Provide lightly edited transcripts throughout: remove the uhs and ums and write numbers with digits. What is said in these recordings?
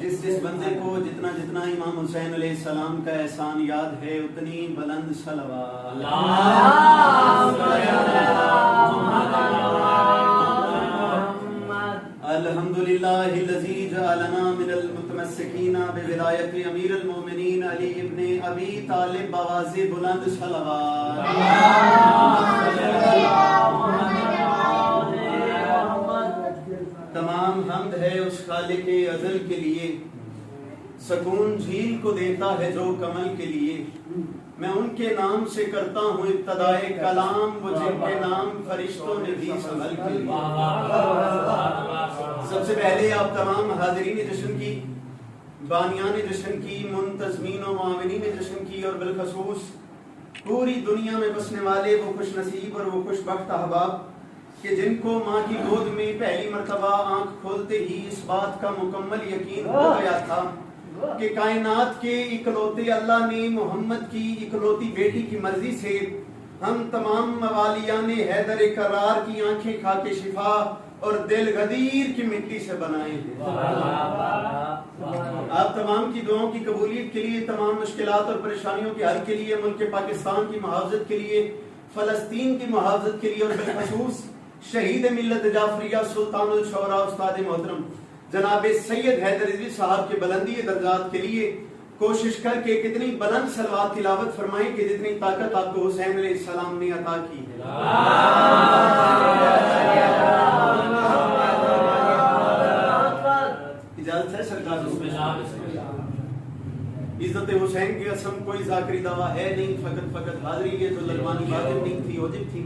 جس بندے کو جتنا جتنا امام حسین علیہ السلام کا احسان یاد ہے اتنی بلند صلوات۔ الحمدللہ الذی جعلنا من المتمسکین بولایت امیر المومنین علی ابن ابی طالب بآواز بلند صلوات۔ تمام حمد ہے اس خالق ازل کے لیے، سکون جھیل کو دیتا ہے جو کمل کے لیے۔ میں ان کے نام سے کرتا ہوں ابتدائے کلام، وہ جن کے نام فرشتوں نے بھی سنبھل کے لیے۔ سب سے پہلے آپ تمام حاضرین جشن کی، بانیان جشن کی، منتظمین و معاونین جشن کی، اور بالخصوص پوری دنیا میں بسنے والے وہ خوش نصیب اور وہ خوش بخت احباب کہ جن کو ماں کی گود میں پہلی مرتبہ آنکھ کھولتے ہی اس بات کا مکمل یقین ہو گیا تھا کہ کائنات کے اکلوتے اللہ نے محمد کی اکلوتی بیٹی کی مرضی سے ہم تمام موالیان حیدر کرار کی آنکھیں کھا کے شفا اور دل غدیر کی مٹی سے بنائے ہیں۔ آپ تمام کی دعاؤں کی قبولیت کے لیے، تمام مشکلات اور پریشانیوں کے حل کے لیے، ملک پاکستان کی محافظت کے لیے، فلسطین کی محافظت کے لیے، اور بالخصوص شہید ملت جعفریہ سلطان الشعراء استاد محترم جناب سید حیدر رضوی صاحب کے بلندی درجات کے لیے کوشش کر کے کتنی بلند صلوات تلاوت فرمائیں کہ جتنی طاقت آپ کو حسین علیہ السلام نے عطا کی ہے۔ اجازت ہے سرکار؟ عزت حسین کی قسم کوئی ذاکری دعویٰ ہے نہیں، فقط حاضری ہے تو للوانی واجب نہیں تھی، واجب تھی۔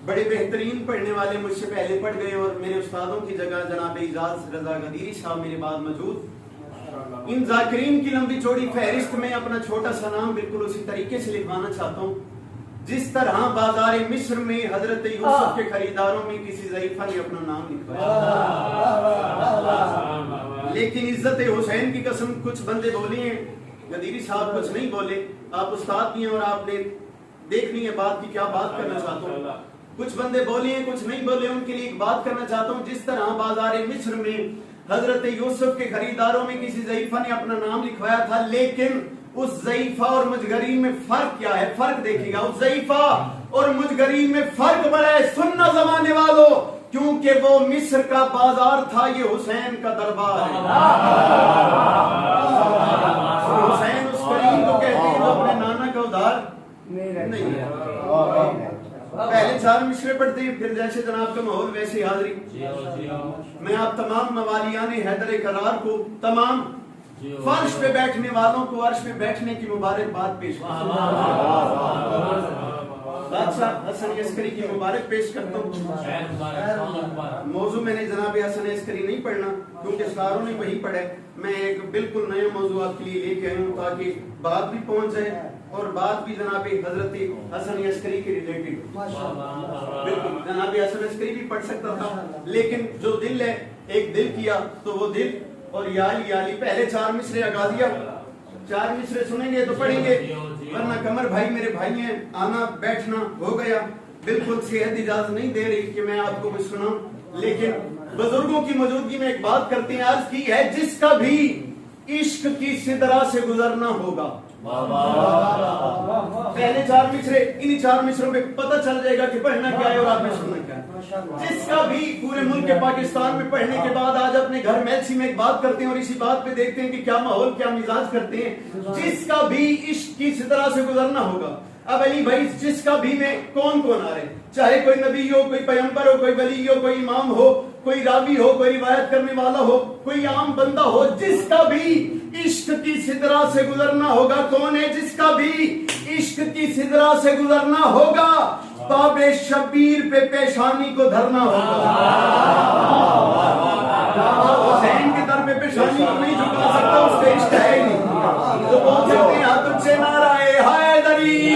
بڑے بہترین پڑھنے والے مجھ سے پہلے پڑھ گئے اور میرے استادوں کی جگہ جناب اعجاز رضا غدیری صاحب میرے بعد موجود۔ ان ذاکرین کی لمبی چوڑی فہرست میں اپنا چھوٹا سا نام بالکل اسی طریقے سے لکھوانا چاہتا ہوں جس طرح بازار مصر میں حضرت یوسف کے خریداروں میں کسی ضعیفہ نے اپنا نام لکھوایا۔ لیکن عزت حسین کی قسم کچھ بندے بولے ہیں، غدیری صاحب کچھ نہیں بولے۔ آپ استاد بھی ہیں اور آپ نے دیکھنی ہے بات کی کیا بات کرنا چاہتا ہوں۔ کچھ بندے بولے ہیں کچھ نہیں بولے، ان کے لیے ایک بات کرنا چاہتا ہوں۔ جس طرح بازار مصر میں حضرت یوسف کے خریداروں میں کسی ضعیفہ نے اپنا نام لکھوایا تھا، لیکن اس ضعیفہ اور مجگرین میں فرق کیا ہے؟ فرق دیکھیے گا، اس ضعیفہ اور مجگرین میں فرق بڑا ہے سننا زمانے والوں، کیونکہ وہ مصر کا بازار تھا، یہ حسین کا دربار ہے۔ حسین اس کریم کو کہتے ہیں جو اپنے نانا کا ادھار نہیں ہے۔ پہلے 4 مصرے پڑھتے ہیں، پھر جیسے جناب کا ماحول ویسے حاضری۔ میں آپ تمام موالیان حیدر کرار کو، تمام فرش پہ بیٹھنے والوں کو عرش پہ بیٹھنے کی مبارکباد پیش کرتا ہوں۔ بادشاہ حسن عسکری کی مبارک پیش کرتا ہوں۔ موضوع میں نے جناب حسن عسکری نہیں پڑھنا کیونکہ ساروں نے وہی پڑھا ہے، میں ایک بالکل نیا موضوع آپ کے لیے لے کے آیا ہوں تاکہ بات بھی پہنچ جائے اور بات بھی جناب حضرت حسن عسکری کے ریلیٹڈ۔ بالکل جناب حسن عسکری بھی پڑھ سکتا تھا، لیکن جو دل ہے، ایک دل کیا تو وہ دل اور یالی پہلے 4 مصرے اغازیہ 4 مصرے سنیں گے تو پڑھیں گے، ورنہ قمر بھائی میرے بھائی ہیں، آنا بیٹھنا ہو گیا، بالکل صحت اجازت نہیں دے رہی کہ میں آپ کو کچھ سناؤں، لیکن بزرگوں کی موجودگی میں ایک بات کرتے ہیں، عرض کی ہے جس کا بھی عشق کی سدرا سے گزرنا ہوگا۔ پہلے 4 مصرے، انہی 4 مصروں پہ پتہ چل جائے گا کہ پڑھنا کیا ہے اور آپ نے سننا کیا ہے۔ جس کا بھی پورے ملک پاکستان میں پڑھنے کے بعد آج اپنے گھر میلسی میں ایک بات کرتے ہیں اور اسی بات پہ دیکھتے ہیں کہ کیا ماحول کیا مزاج کرتے ہیں۔ جس کا بھی عشق کی سدرا سے گزرنا ہوگا۔ اب علی بھائی جس کا بھی میں کون آ رہے ہیں، چاہے کوئی نبی ہو، کوئی پیغمبر ہو، کوئی ولی ہو، کوئی امام ہو، کوئی راوی ہو، کوئی روایت کرنے والا ہو، کوئی عام بندہ ہو، جس کا بھی عشق کی سدرا سے گزرنا ہوگا۔ کون ہے جس کا بھی عشق کی سدرا سے گزرنا ہوگا؟ باب شبیر پہ پیشانی کو دھرنا ہوگا۔ حسین کے در پہ پیشانی کو نہیں جھکا سکتا، اس کا عشق ہے ہی نہیں تو بول سکتے ہیں ہاتھ سے نعرہ حیدری۔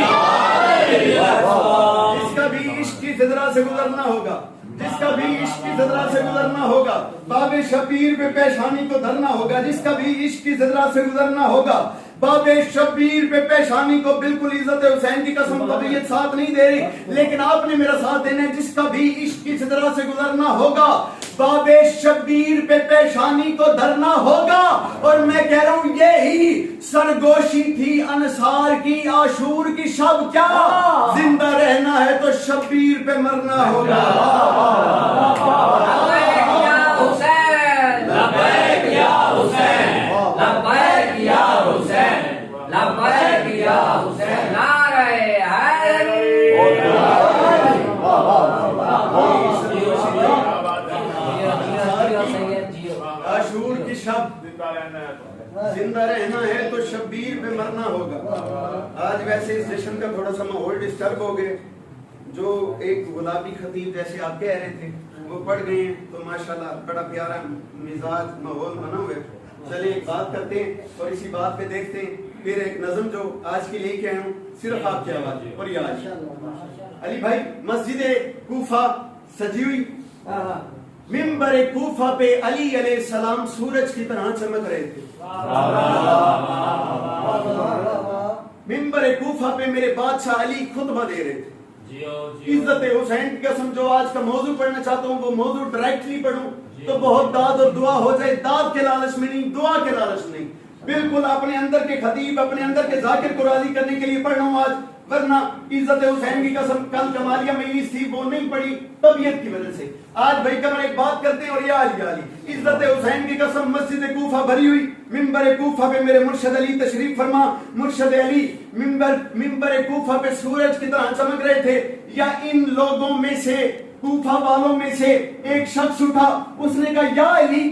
جس کا بھی عشق کی سدرا سے گزرنا ہوگا، جس کا بھی عشق کی سدرا سے گزرنا ہوگا، باب شبیر پہ پیشانی کو دھرنا ہوگا۔ جس کا بھی عشق کی سدرا سے گزرنا ہوگا، باب شبیر پہ پیشانی کو بالکل عزت حسین کی قسم طبیعت ساتھ نہیں دے رہی، لیکن آپ نے میرا ساتھ دینا ہے، جس کا بھی عشق کی سدرا سے گزرنا ہوگا باب شبیر پہ پیشانی کو دھرنا ہوگا۔ اور میں کہہ رہا ہوں یہی سرگوشی تھی انصار کی عاشور کی شب، کیا زندہ رہنا ہے تو شبیر پہ مرنا ہوگا۔ عاشور کی شب زندہ رہنا ہے تو شبیر پہ مرنا ہوگا۔ آج ویسے اس جشن کا تھوڑا سا ماحول ڈسٹرب ہو گئے، جو ایک گلابی خطیب جیسے آپ کہہ رہے تھے وہ پڑھ گئے ہیں، تو ماشاءاللہ بڑا پیارا مزاج ماحول بنا ہوا ہے۔ چلیں ایک بات کرتے ہیں اور اسی بات پہ دیکھتے ہیں، پھر ایک نظم جو آج کی لے کے آیا ہوں صرف آپ کی آواز اور یہ آج علی بھائی مسجد کوفہ سجی ہوئی، ممبر کوفہ پہ علی علیہ السلام سورج کی طرح چمک رہے تھے۔ ممبر کوفہ پہ میرے بادشاہ علی خطبہ دے رہے تھے۔ عزت حسین کی قسم جو آج کا موضوع پڑھنا چاہتا ہوں وہ موضوع ڈائریکٹلی پڑھوں تو بہت داد اور دعا ہو جائے، داد کے لالچ میں نہیں، دعا کے لالچ نہیں، بالکل اپنے اندر کے خطیب اپنے اندر کے ذاکر کو راضی کرنے کے لیے پڑھ رہا ہوں آج، ورنہ عزت حسین کی قسم کل کمالیہ مجلس تھی وہ نہیں پڑھی طبیعت کی وجہ سے۔ آج بھائی کمر ایک بات کرتے ہیں اور یہ علی عزت حسین کی قسم مسجد کوفہ بھری ہوئی، ممبر کوفہ پہ میرے مرشد علی تشریف فرما، مرشد علی ممبر کوفہ پہ سورج کی طرح چمک رہے تھے۔ یا ان لوگوں میں سے کوفہ والوں میں سے ایک شخص اٹھا، اس نے کہا یا علی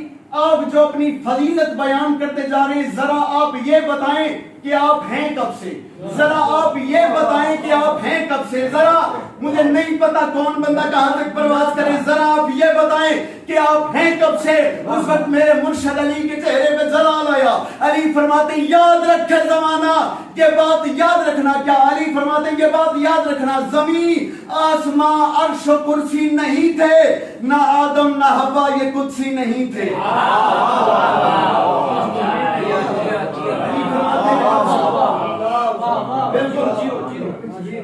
آپ جو اپنی فضیلت بیان کرتے جا رہے ہیں ذرا آپ یہ بتائیں کہ آپ ہیں کب سے، ذرا آپ یہ بتائیں کہ آپ ہیں کب سے، ذرا مجھے نہیں پتا کون بندہ کہاں تک پرواز کرے، ذرا آپ یہ بتائیں کہ آپ ہیں کب سے۔ اس وقت میرے مرشد علی کے چہرے پہ جلال آیا۔ علی فرماتے ہیں یاد رکھے زمانہ، یہ بات یاد رکھنا، کیا علی فرماتے ہیں یہ بات یاد رکھنا، زمین آسماں عرش و کرسی نہیں تھے، نہ آدم نہ حوا یہ قدسی نہیں تھے۔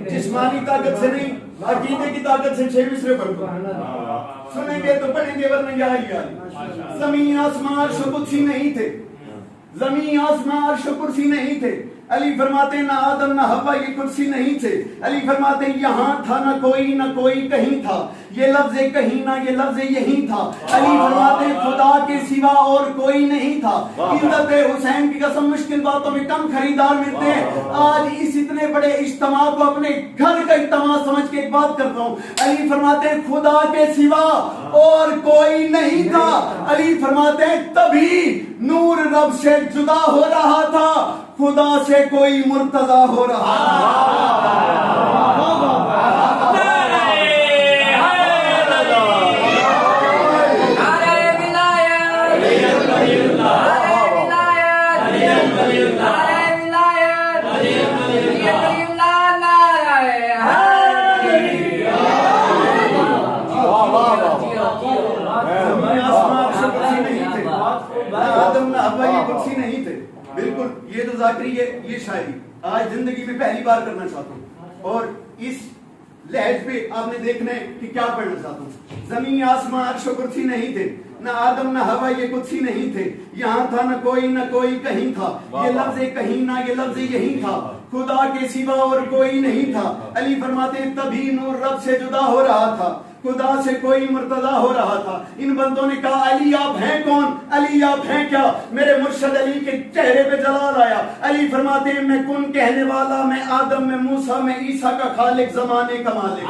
جسمانی طاقت سے نہیں، عقیدے کی طاقت سے 6 مصرے پڑھتا ہوں، سنیں گے تو پڑھیں گے ورنہ یا علی۔ زمین آسمان عرش و کرسی نہیں تھے، زمین آسمان عرش و کرسی نہیں تھے۔ علی فرماتے ہیں نہ آدم نہ حوا یہ کرسی نہیں تھے۔ علی فرماتے ہیں یہاں تھا نہ کوئی کہیں تھا، یہ لفظ کہیں نہ یہ لفظ یہیں تھا۔ علی فرماتے ہیں خدا کے سوا اور کوئی نہیں تھا۔ عزت حسین کی قسم مشکل باتوں میں کم خریدار ملتے ہیں۔ آج اس اتنے بڑے اجتماع کو اپنے گھر کا اجتماع سمجھ کے ایک بات کرتا ہوں، علی فرماتے ہیں خدا کے سوا اور کوئی نہیں تھا۔ علی فرماتے ہیں تبھی نور رب سے جدا ہو رہا تھا، خدا سے کوئی مرتضی ہو رہا نہیں تھے۔ بالکل یہ جو ذاکری ہے یہ شاعری آج زندگی میں پہلی بار کرنا چاہتا ہوں، اور اس لہج پہ آپ نے دیکھنا ہے کہ کیا پڑھنا چاہتا ہوں۔ زمین آسمان عرش و کرسی نہیں تھے، نہ آدم نہ حوا یہ قدسی نہیں تھے، یہاں تھا نہ کوئی کہیں تھا، یہ لفظ کہیں نہ یہ لفظ یہیں تھا، خدا کے سوا اور کوئی نہیں تھا۔ علی فرماتے ہیں تبھی نور رب سے جدا ہو رہا تھا، خدا سے کوئی مرتضی ہو رہا تھا۔ ان بندوں نے کہا علی آپ ہیں کون، علی آپ ہیں کیا؟ میرے مرشد علی کے چہرے پہ جلال آیا۔ علی فرماتے ہیں میں کن کہنے والا، میں آدم میں موسیٰ میں عیسیٰ کا خالق، زمانے کا مالک۔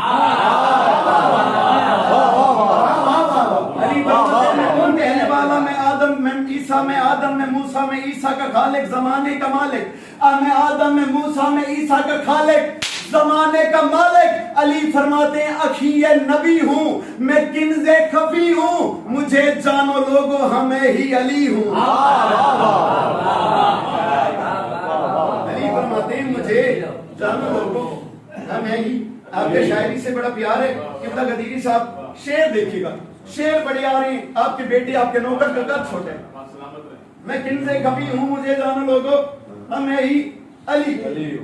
علی فرماتے ہیں میں کن کہنے والا، میں آدم میں عیسیٰ میں آدم میں موسیٰ میں عیسیٰ کا خالق، زمانے کا مالک۔ میں آدم میں موسیٰ میں عیسیٰ کا خالق، زمانے کا مالک۔ علی فرماتے ہیں اخی نبی ہوں، میں کنز خفی ہوں، مجھے جانو لوگو ہمیں ہی علی ہوں۔ علی فرماتے ہیں مجھے جانو لوگو ہمیں ہی۔ آپ کے شاعری سے بڑا پیار ہے قبلہ قدیری صاحب، شعر دیکھیے گا، شعر بڑے آ رہے ہیں، آپ کے بیٹے آپ کے نوکر کا قد چھوٹا ہے۔ میں کنز خفی ہوں، مجھے جانو لوگو میں ہی علی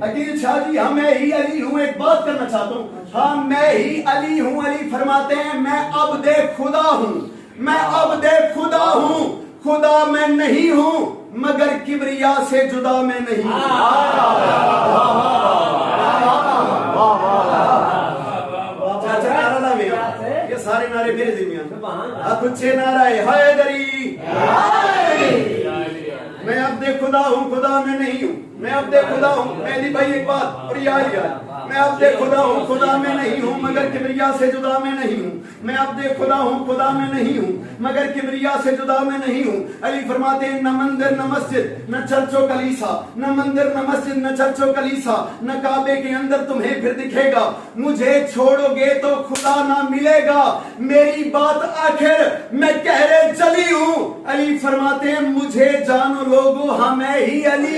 عقیل شاہ جی ہاں میں ہی علی ہوں. ایک بات کرنا چاہتا ہوں, ہاں میں ہی علی ہوں. علی فرماتے ہیں میں عبد خدا ہوں, میں عبد خدا ہوں, خدا میں نہیں ہوں مگر کبریا سے جدا میں نہیں. چاچا نعرہ میرا, یہ سارے نعرے میرے ذمہ. اب کچھ نعرہ ہے حیدری, میں عبد خدا ہوں, خدا میں نہیں ہوں. میں عبد خدا ہوں. مہدی بھائی ایک بات اور یاد, میں عبد خدا ہوں, خدا میں نہیں ہوں مگر کبریا سے جدا میں نہیں ہوں. میں عبد خدا ہوں, خدا میں نہیں ہوں مگر کبریا سے جدا میں نہیں ہوں. علی فرماتے ہیں نہ مندر نہ مسجد نہ چرچ و کلیسا, نہ مندر نہ مسجد نہ چرچ و کلیسا, نہ کعبے کے اندر تمہیں پھر دکھے گا. مجھے چھوڑو گے تو خدا نہ ملے گا. میری بات آخر میں کہرے چلی ہوں. علی فرماتے ہیں مجھے جانو لوگو ہاں میں ہی علی.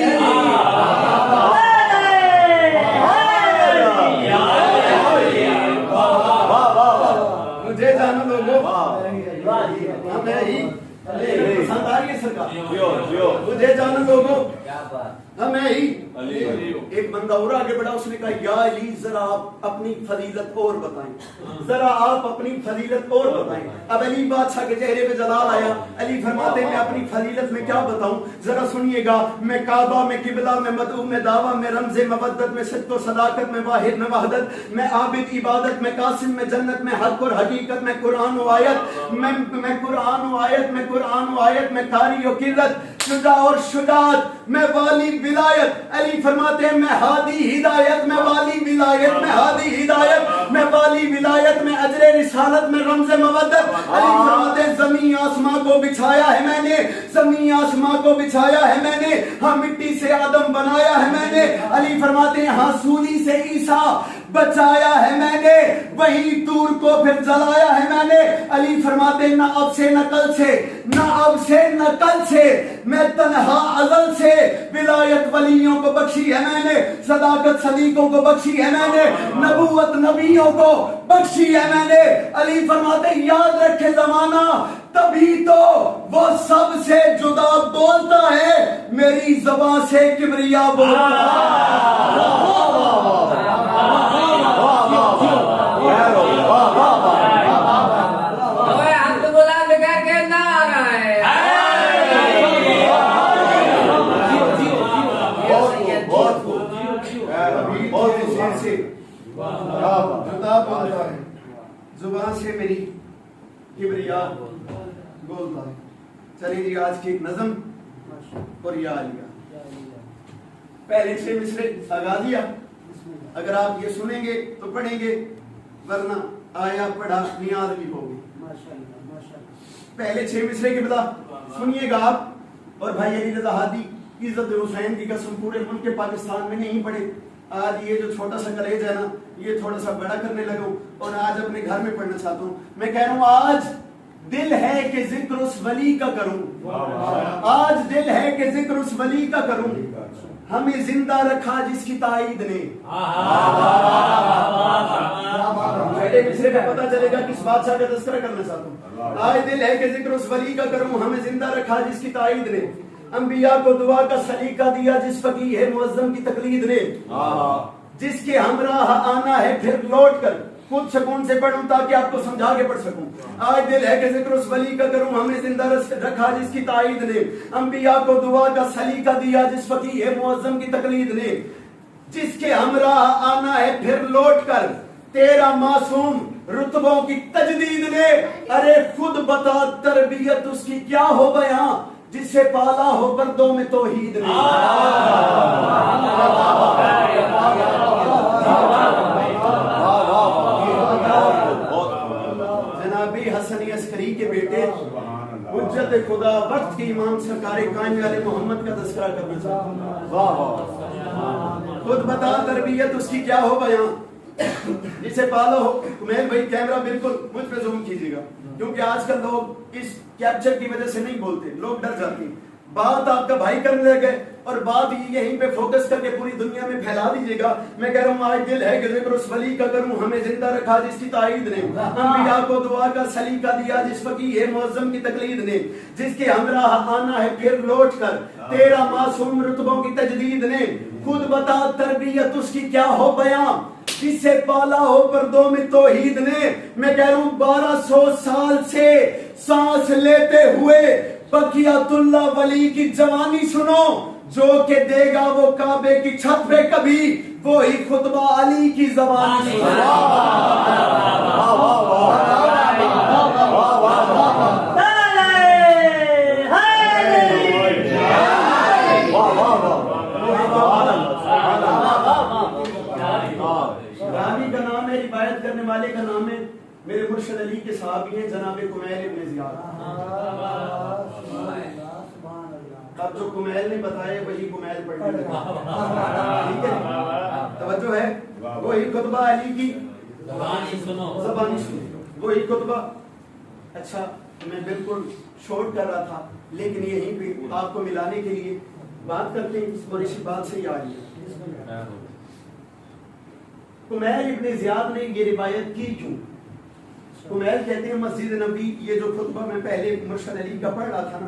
مجھے جانو لوگوں ہمیں ہی پسند آ رہی ہے سرکار. مجھے جانو لوگوں ہمیں ہی. ایک بندہ اور آگے بڑھا, اس نے کہا یا علی ذرا آپ اپنی فضیلت اور بتائیں, ذرا آپ اپنی فضیلت اور بتائیں. اب علی بادشاہ کے چہرے پہ جلال آیا. علی فرماتے ہیں میں اپنی فضیلت میں کیا بتاؤں, ذرا سنیے گا. میں کعبہ میں قبلہ میں مدعو میں دعویٰ میں رمز مودت میں صدق و صداقت میں واحد میں وحدت میں عابد عبادت میں قاسم میں جنت میں حق اور حقیقت میں قرآن و آیت میں قرآن و آیت میں قرآن و آیت میں قاری و قلت شجاع اور شجاعت میں والی ولایت. علی فرماتے ہیں میں ہادی ہدایت میں والی ولایت میں ہادی ہدایت میں والی ولایت میں اجر رسالت میں رمز مودت. علی فرماتے ہیں زمین آسمان کو بچھایا ہے میں نے, زمین آسمان کو بچھایا ہے میں نے, ہاں مٹی سے آدم بنایا ہے میں نے. علی فرماتے ہیں ہاں سولی سے عیسیٰ بچایا ہے میں نے, وہی طور کو پھر جلایا ہے میں نے. علی فرماتے ہیں نہ اب سے نہ کل سے, نہ اب سے نہ کل سے, میں تنہا ازل سے ولایت ولیوں کو بخشی ہے میں نے, صداقت صدیقوں کو بخشی ہے میں نے, نبوت نبیوں کو بخشی ہے میں نے. علی فرماتے ہیں یاد رکھے زمانہ تبھی تو وہ سب سے جدا بولتا ہے, میری زبان سے کبریا بولتا ہے. زبان سے میری کبریا بولتا ہے. چلیے جی آج کی ایک نظم اور یا لیا. پہلے 6 مصرے آغازیہ, اگر آپ یہ سنیں گے تو پڑھیں گے, ورنہ آیا پڑھا نیاز بھی ہوگی. پہلے 6 مصرے کے بلا سنیے گا آپ. اور بھائی علی رضا ہادی عزت حسین کی قسم پورے ملک پاکستان میں نہیں پڑھے. آج یہ جو چھوٹا سا کلیج ہے نا, یہ تھوڑا سا بڑا کرنے لگا ہوں اور آج اپنے گھر میں پڑھنا چاہتا ہوں. میں کہہ رہا ہوں آج دل ہے کہ ذکر اس ولی کا کروں, آج دل ہے کہ ذکر اس ولی کا کروں, ہمیں زندہ رکھا جس کی تائید نے. مصرے میں پتا چلے گا کس بادشاہ کا تذکرہ کرنا چاہتا ہوں. آج دل ہے کہ ذکر اس ولی کا کروں, ہمیں زندہ رکھا جس کی تائید نے, انبیاء کو دعا کا سلیقہ دیا جس فقیہ معظم کی تقلید نے, جس کے ہمراہ آنا ہے پھر لوٹ کر. خود سکون سے پڑھوں تاکہ آپ کو سمجھا کے پڑھ سکوں. آج دل ہے کہ ذکر اس ولی کا کروں, ہمیں زندہ رکھا جس کی تائید نے, انبیاء کو دعا کا سلیقہ دیا جس فقیہ معظم کی تقلید نے, جس کے ہمراہ آنا ہے پھر لوٹ کر, تیرا معصوم رتبوں کی تجدید نے. ارے خود بتا تربیت اس کی کیا ہو بیاں, جس سے پالا ہو پردوں میں توحید نے. جنابی حسنی عسکری کے بیٹے حجت خدا وقت کے امام سرکار کائنات والے محمد کا تذکرہ کرنا چاہتا ہوں. خود بتا تربیت اس کی کیا ہو بیاں, جسے پالا ہو. کمیل بھائی کیمرہ بالکل مجھ پہ زوم کیجیے گا, کیونکہ آج کل لوگ اس کیپچر کی وجہ سے نہیں بولتے, لوگ ڈر جاتے ہیں. بات آپ کا بھائی کرنے لگے اور بات یہیں پہ فوکس کر کے پوری دنیا میں پھیلا دیجیے گا. میں کہہ رہا ہوں آج دل ہے کہ ذکر اس ولی کا کروں, ہمیں زندہ رکھا جس کی تائید نے, انبیاء کو دعا کا سلیقہ دیا جس فقیہ معظم کی تقلید نے, جس کے ہمراہ آنا ہے پھر لوٹ کر 13 معصوم رتبوں کی تجدید نے. خود بتا تربیت اس کی کیا ہو بیان, جس سے پالا ہو پردوں میں توحید نے. میں کہہ رہا ہوں 1200 سال سے سانس لیتے ہوئے بقیت اللہ ولی کی جوانی سنو, جو کہ دے گا وہ کعبے کی چھت پہ کبھی وہی خطبہ علی کی زبانی سنو. راوی کا نام ہے, روایت کرنے والے کا نام ہے, میرے مرشد علی کے صحابی ہیں جناب کمیل ابن زیاد. اب جو کمیل نے بتایا وہی کمیل پڑھنے لگا, ٹھیک ہے, توجہ ہے, وہی خطبہ علی کی زبانی سنو, وہی خطبہ. اچھا میں بالکل شورٹ کر رہا تھا لیکن یہیں پہ آپ کو ملانے کے لیے بات کرتے ہیں اور اسی بات سے ہی آ رہی ہے. کمیل ابن زیاد نے یہ روایت کی کیوں؟ کمیل کہتے ہیں مسجد نبی, یہ جو خطبہ میں پہلے مرشد علی کا پڑھ رہا تھا نا,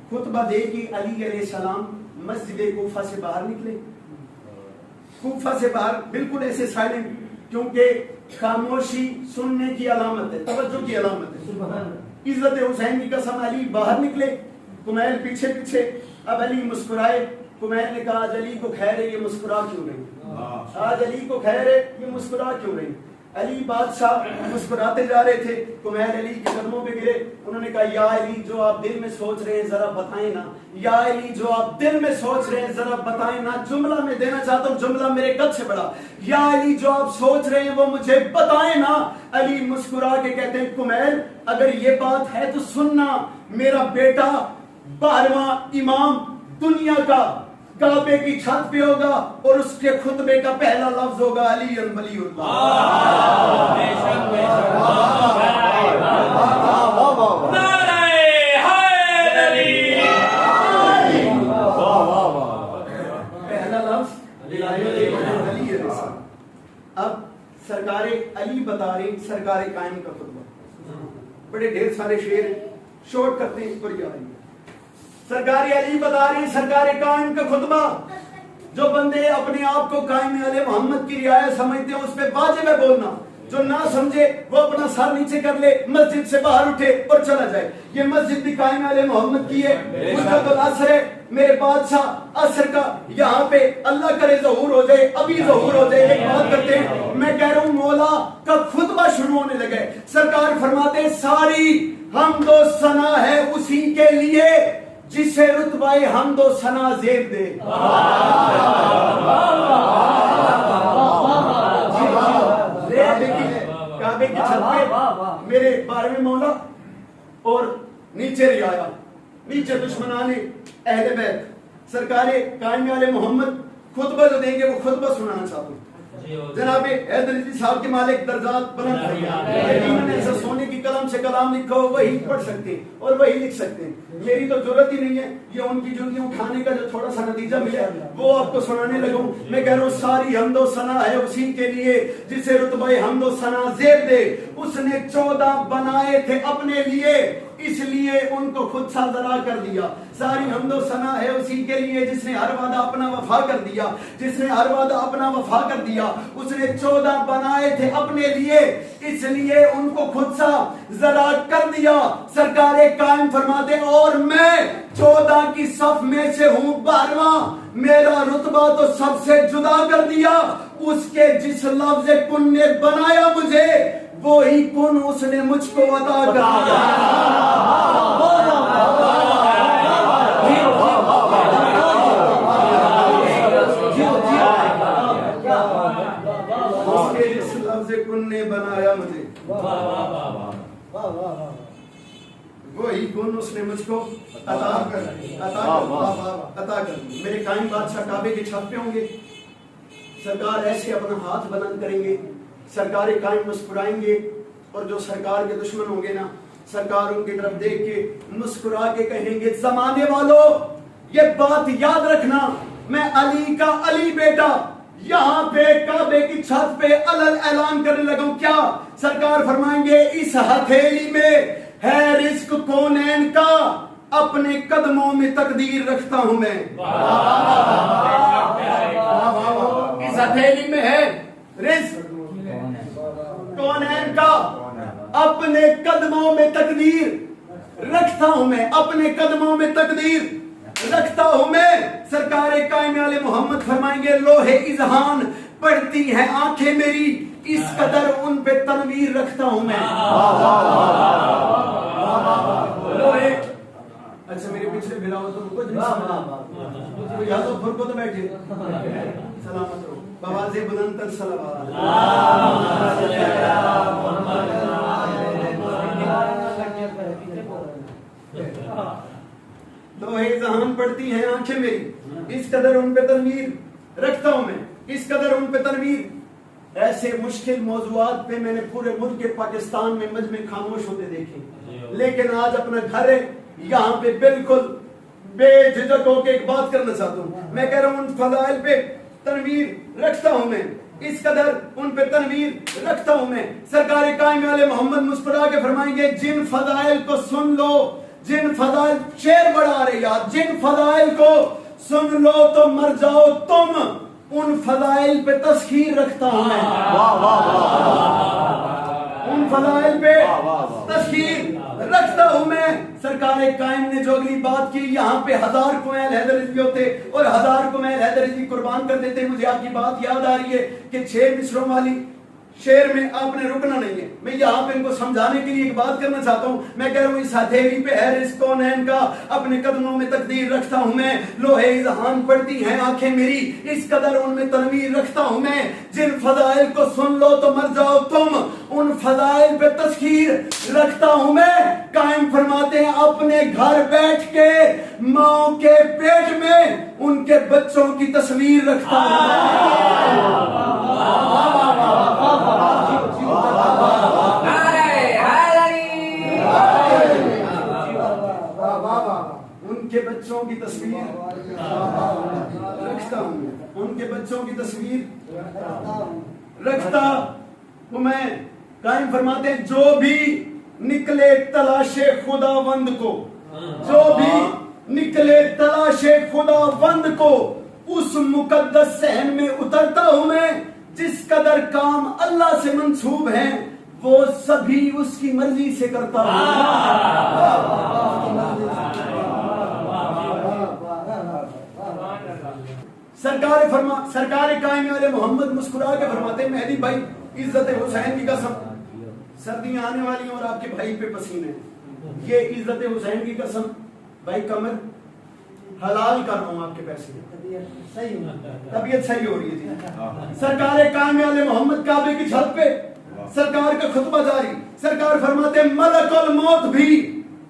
خطبہ دے کہ علی علیہ السلام مسجد کوفہ سے باہر نکلے, کوفہ سے باہر بالکل ایسے سائلنٹ, کیونکہ خاموشی سننے کی علامت ہے, توجہ کی علامت ہے. عزت حسین کی قسم علی باہر نکلے, کمیل پیچھے پیچھے. اب علی مسکرائے, کمیل نے کہا آج علی کو خیر ہے یہ مسکرا کیوں رہی, آج علی کو خیر ہے یہ مسکرا کیوں رہی. علی بادشاہ مسکراتے جا رہے تھے, کمیل علی کے قدموں پہ گرے, انہوں نے کہا یا علی جو آپ دل میں سوچ رہے ہیں ذرا بتائیں نا, یا علی جو آپ دل میں سوچ رہے ہیں ذرا بتائیں نا. جملہ میں دینا چاہتا ہوں, جملہ میرے قد سے بڑا, یا علی جو آپ سوچ رہے ہیں وہ مجھے بتائیں نا. علی مسکرا کے کہتے ہیں کمیل اگر یہ بات ہے تو سننا, میرا بیٹا 12واں امام دنیا کا کعبے کی چھت پہ ہوگا اور اس کے خطبے کا پہلا لفظ ہوگا علی ولی اللہ. پہلا لفظ علی. اب سرکار علی بتا رہے سرکار قائم کا خطبہ, بڑے ڈھیر سارے شعر شورٹ کرتے ہیں اس پر یہ آ رہی ہے. سرکار علی بتا رہی سرکار قائم کا خطبہ, جو بندے اپنے آپ کو قائم علی محمد کی رعایت سمجھتے ہیں اس پہ واجب ہے بولنا, جو نہ سمجھے وہ اپنا سر نیچے کر لے, مسجد سے باہر اٹھے اور چلا جائے. یہ مسجد بھی قائم علی محمد کی ہے, وقت العصر ہے, میرے بادشاہ عصر کا یہاں پہ اللہ کرے ظہور ہو جائے, ابھی ظہور ہو جائے. ایک بات کرتے ہیں, میں کہہ رہا ہوں مولا کا خطبہ شروع ہونے لگے, سرکار فرماتے ہیں ساری حمد و ثنا ہے اسی کے لیے جسے رتبہ حمد و ثنا زیب دے. کعبے کی چھت پہ میرے 12ویں مولا اور نیچے رعایا, نیچے دشمنان اہل بیت. سرکار قائم علی محمد خطبہ جو دیں گے وہ خطبہ سنانا چاہتا ہوں. جناب حیدر علی صاحب کے مالک درجات بلند ہے, یقیناً ایسا سونے کی قلم سے کلام لکھا ہو وہی پڑھ سکتے ہیں اور وہی لکھ سکتے ہیں. میری تو ضرورت ہی نہیں ہے, یہ ان کی جنگیں اٹھانے کا جو تھوڑا سا نتیجہ ملے وہ آپ کو سنانے لگوں. میں کہہ رہا ہوں ساری حمد و ثنا ہے اسی کے لیے جسے رتبہ حمد و ثنا زیب دے. اس نے 14 بنائے تھے اپنے لیے اس لیے ان کو خود سا ذرا کر دیا. ساری حمد و ثنا ہے اسی کے لیے جس نے ہر وعدہ اپنا وفا کر دیا, جس نے ہر وعدہ اپنا وفا کر دیا. اس نے 14 بنائے تھے اپنے لیے اس لیے ان کو خود سا ذرا کر دیا. سرکار قائم فرماتے اور میں 14 کی صف میں سے ہوں 12واں, میرا رتبہ تو سب سے جدا کر دیا. اس کے جس لفظ کن نے بنایا مجھے وہی کن اس نے مجھ کو عطا کر دیا. اس کے جس لفظ کن نے بنایا مجھے وہی کن اس نے مجھ کو عطا کر دی. میرے قائم بادشاہ کعبے کی چھت پہ ہوں گے, سرکار ایسے اپنا ہاتھ بلند کریں گے, سرکار قائم مسکرائیں گے, اور جو سرکار کے دشمن ہوں گے نا سرکار ان کی طرف دیکھ کے مسکرا کے کہیں گے زمانے والوں یہ بات یاد رکھنا، میں علی کا علی بیٹا یہاں پہ کعبے کی چھت پہ علل اعلان کرنے لگا ہوں کیا؟ سرکار فرمائیں گے اس ہتھیلی میں ہے رزق کونین کا، اپنے قدموں میں تقدیر رکھتا ہوں میں۔ اس ہتھیلی میں ہے رزق کونین کا، اپنے قدموں میں تقدیر رکھتا ہوں میں، اپنے قدموں میں تقدیر رکھتا ہوں میں۔ سرکار کائنات علیہ محمد فرمائیں گے لوہے اذہان پڑتی ہیں آنکھیں میری، اس قدر ان پہ تنویر رکھتا ہوں میں۔ لوہے اچھا میرے پیچھے بلاؤ تو کچھ نہیں یا تو پھر کو تو بیٹھے سلامت رہو بواز بلند تر صلوات لوہے ذہان پڑتی ہیں آنکھیں میری، اس قدر ان پہ تنویر رکھتا ہوں میں، اس قدر ان پہ تنویر۔ ایسے مشکل موضوعات پہ میں نے پورے ملک پاکستان میں مجمع خاموش ہوتے دیکھے، لیکن آج اپنا گھر ہے یہاں پہ بالکل بے جھجک ہو کے ایک بات کرنا چاہتا ہوں۔ میں کہہ رہا ہوں ان فضائل پہ تنویر رکھتا ہوں میں، اس قدر ان پہ تنویر رکھتا ہوں میں۔ سرکار کائنات علیہ محمد مسکرا کے فرمائیں گے جن فضائل کو سن لو، جن فضائل شعر بڑا آ رہے یاد، جن فضائل کو سن لو تو مر جاؤ تم، ان فضائل پہ تسخیر رکھتا ہوں میں۔ ان فضائل پہ تسخیر رکھتا ہوں میں۔ سرکار قائم نے جو اگلی بات کی، یہاں پہ 1000 کمیل حیدر علی ہوتے اور 1000 کمیل حیدر علی قربان کر دیتے۔ مجھے آپ کی بات یاد آ رہی ہے کہ 6 مصروں والی شعر میں آپ نے رکنا نہیں ہے، میں یہاں پہ ان کو سمجھانے کے لیے ایک بات کرنا چاہتا ہوں۔ میں کہہ رہا ہوں اس ہتھیلی پہ ہے رزق کونین کا، اپنے قدموں میں تقدیر رکھتا ہوں میں۔ لوہے اذہان پڑتی ہیں آنکھیں میری، اس قدر ان میں تنویر رکھتا ہوں میں۔ جن فضائل کو سن لو تو مر جاؤ تم، ان فضائل پہ تذکیر رکھتا ہوں میں۔ قائم فرماتے ہیں اپنے گھر بیٹھ کے ماں کے پیٹ میں ان کے بچوں کی تصویر رکھتا ہوں۔ ان کے بچوں کی تصویر رکھتا ہوں، ان کے بچوں کی تصویر رکھتا ہوں میں۔ قائم فرماتے ہیں جو بھی نکلے تلاش خداوند کو، جو بھی نکلے تلاش خداوند کو، اس مقدس صحن میں اترتا ہوں میں۔ جس قدر کام اللہ سے منسوب ہیں وہ سبھی اس کی مرضی سے کرتا ہوں۔ سرکار کائنات علیہ محمد مسکرا کے فرماتے ہیں مہدی بھائی عزت حسین کی قسم، سردیاں آنے والی ہیں اور آپ کے بھائی پہ پسینے، یہ عزت حسین کی قسم بھائی کمر حلال کر رہا ہوں آپ کے پیسے، طبیعت صحیح ہو رہی ہے جی۔ سرکار کائنات علیہ محمد کعبے کی چھت پہ سرکار کا خطبہ جاری، سرکار فرماتے ہیں ملک الموت بھی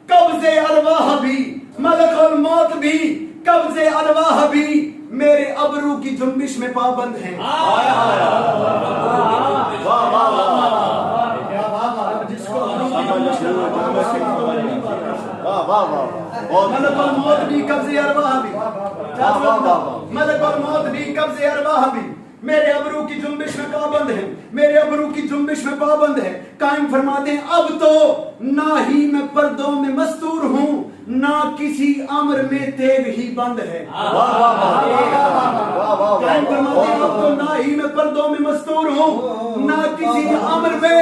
قبض ارواح بھی، ملک الموت بھی قبض ارواح بھی میرے ابرو کی جنبش میں پابند ہیں۔ جس کو ملک الموت بھی قبض ارواح بھی، ملک الموت بھی قبض ارواح بھی میرے ابرو کی جنبش میں پابند ہے، میرے ابرو کی جنبش میں پابند ہے۔ قائم فرماتے ہیں اب تو نہ ہی میں پردوں میں مستور ہوں، نہ کسی امر میں تیغ ہی بند ہے۔ قائم فرماتے ہیں اب تو نہ ہی میں پردوں میں مستور ہوں، نہ کسی امر میں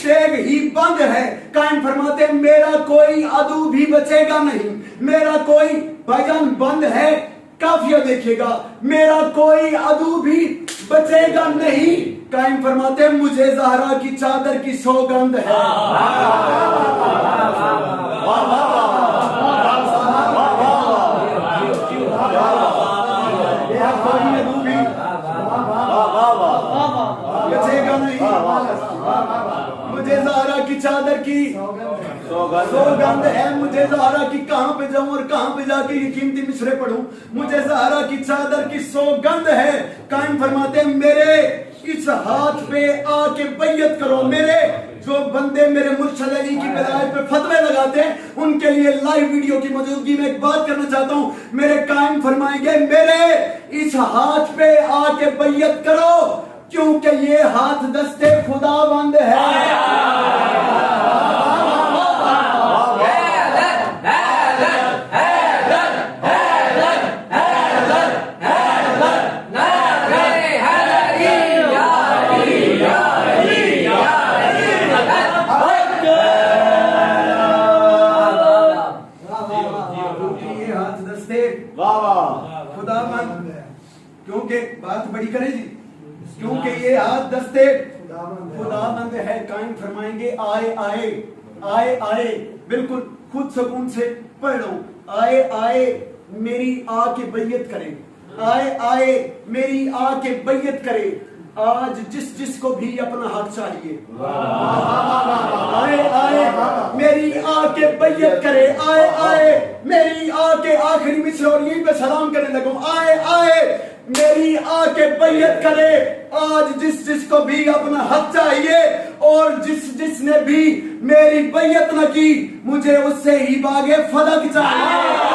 تیغ ہی بند ہے۔ قائم فرماتے ہیں میرا کوئی عدو بھی بچے گا نہیں، میرا کوئی بھائی جان بند ہے، کافیہ دیکھے گا، میرا کوئی عدو بھی بچے گا نہیں۔ قائم فرماتے ہیں مجھے زہرا کی چادر کی سوگند ہے۔ کوئی عدو بھی بچے گا نہیں، مجھے زہرا کی چادر کی سوگند ہے۔ مجھے زہرا کی کہاں پہ جاؤں اور کہاں پہ جا کے یہ قیمتی مصرے پڑھوں، مجھے زہرا کی چادر کی سوگند ہے۔ قائم فرماتے ہیں میرے اس ہاتھ پہ آ کے بیعت کرو، میرے جو بندے میرے مرشد علی کی ولایت پہ فتوے لگاتے ہیں ان کے لیے لائیو ویڈیو کی موجودگی میں ایک بات کرنا چاہتا ہوں. میرے قائم فرمائیں گے میرے اس ہاتھ پہ آ کے بیعت کرو کیونکہ یہ ہاتھ دستے خداوند ہے. کیونکہ بات بڑی کرے جی کیونکہ یہ ہاتھ دستے خداوند ہے. قائم فرمائیں گے آئے آئے آئے آئے بالکل خود سکون سے پڑھ رہا ہوں. آئے آئے میری آ کے بیعت کرے. آئے آئے میری آ کے بیعت کرے. آج جس کو بھی اپنا حق چاہیے آئے آئے میری آ کے بیعت کرے. آئے آئے میری آ کے آخری مصرع اور یہیں پہ سلام کرنے لگوں. آئے آئے میری آ کے بیعت کرے. آج جس کو بھی اپنا حق چاہیے اور جس نے بھی میری بیعت نہ کی مجھے اس سے ہی باغ فدق چاہیے.